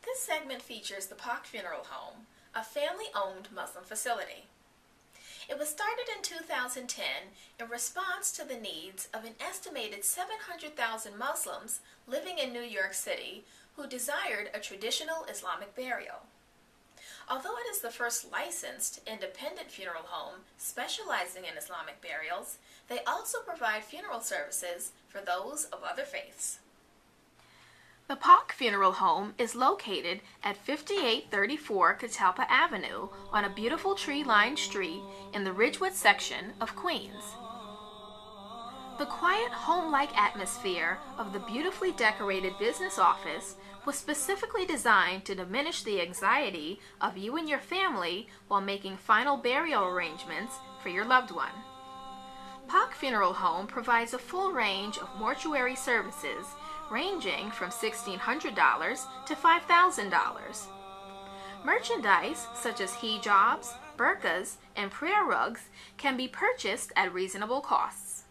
This segment features the Pak Funeral Home, a family-owned Muslim facility. It was started in 2010 in response to the needs of an estimated 700,000 Muslims living in New York City who desired a traditional Islamic burial. Although it is the first licensed independent funeral home specializing in Islamic burials, they also provide funeral services for those of other faiths. The Pak Funeral Home is located at 5834 Catalpa Avenue on a beautiful tree-lined street in the Ridgewood section of Queens. The quiet, home-like atmosphere of the beautifully decorated business office was specifically designed to diminish the anxiety of you and your family while making final burial arrangements for your loved one. Pak Funeral Home provides a full range of mortuary services ranging from $1,600 to $5,000. Merchandise such as hijabs, burqas, and prayer rugs can be purchased at reasonable costs.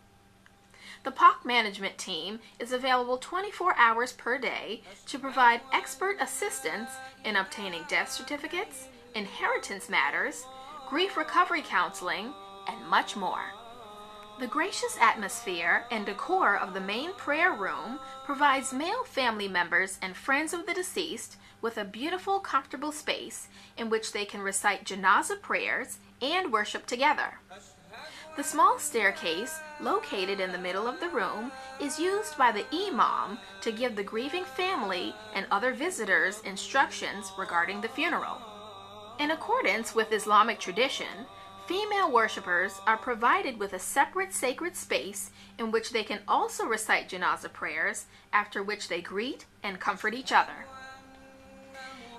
The Pak management team is available 24 hours per day to provide expert assistance in obtaining death certificates, inheritance matters, grief recovery counseling, and much more. The gracious atmosphere and decor of the main prayer room provides male family members and friends of the deceased with a beautiful, comfortable space in which they can recite janazah prayers and worship together. The small staircase, located in the middle of the room, is used by the imam to give the grieving family and other visitors instructions regarding the funeral. In accordance with Islamic tradition, female worshippers are provided with a separate sacred space in which they can also recite janazah prayers, after which they greet and comfort each other.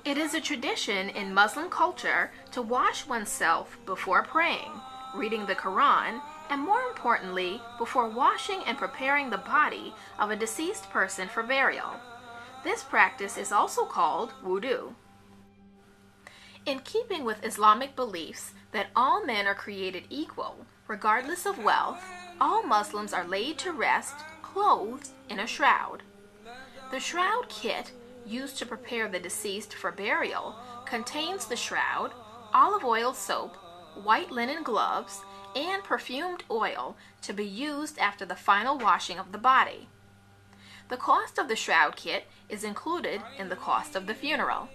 It is a tradition in Muslim culture to wash oneself before praying, reading the Quran, and more importantly, before washing and preparing the body of a deceased person for burial. This practice is also called wudu. In keeping with Islamic beliefs that all men are created equal, regardless of wealth, all Muslims are laid to rest, clothed in a shroud. The shroud kit, used to prepare the deceased for burial, contains the shroud, olive oil soap, white linen gloves, and perfumed oil to be used after the final washing of the body. The cost of the shroud kit is included in the cost of the funeral.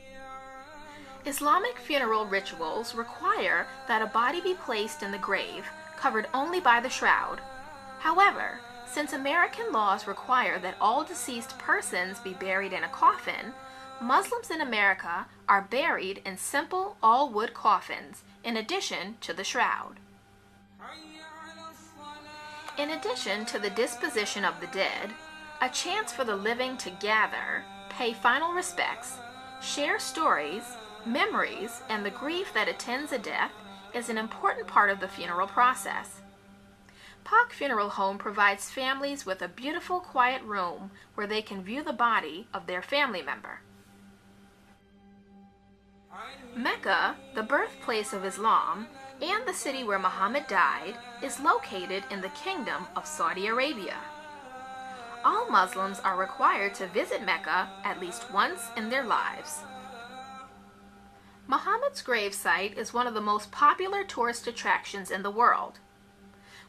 Islamic funeral rituals require that a body be placed in the grave, covered only by the shroud. However, since American laws require that all deceased persons be buried in a coffin, Muslims in America are buried in simple all-wood coffins, in addition to the shroud. In addition to the disposition of the dead, a chance for the living to gather, pay final respects, share stories, memories, and the grief that attends a death is an important part of the funeral process. Pak Funeral Home provides families with a beautiful, quiet room where they can view the body of their family member. Mecca, the birthplace of Islam, and the city where Muhammad died, is located in the Kingdom of Saudi Arabia. All Muslims are required to visit Mecca at least once in their lives. Muhammad's gravesite is one of the most popular tourist attractions in the world.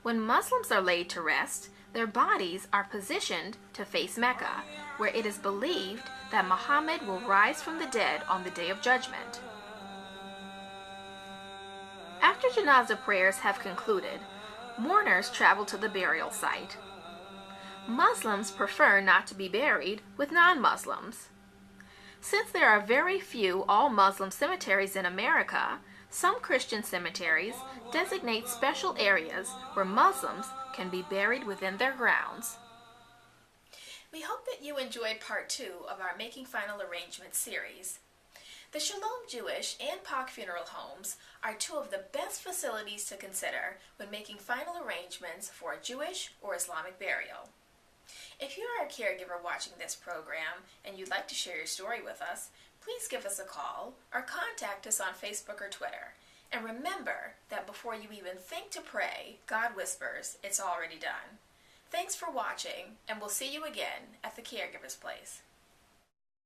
When Muslims are laid to rest, their bodies are positioned to face Mecca, where it is believed that Muhammad will rise from the dead on the Day of Judgment. After janazah prayers have concluded, mourners travel to the burial site. Muslims prefer not to be buried with non-Muslims. Since there are very few all-Muslim cemeteries in America, some Christian cemeteries designate special areas where Muslims can be buried within their grounds. We hope that you enjoyed part 2 of our Making Final Arrangements series. The Shalom Jewish and Pak Funeral Homes are 2 of the best facilities to consider when making final arrangements for a Jewish or Islamic burial. If you are a caregiver watching this program and you'd like to share your story with us, please give us a call or contact us on Facebook or Twitter. And remember that before you even think to pray, God whispers, it's already done. Thanks for watching, and we'll see you again at the Caregiver's Place.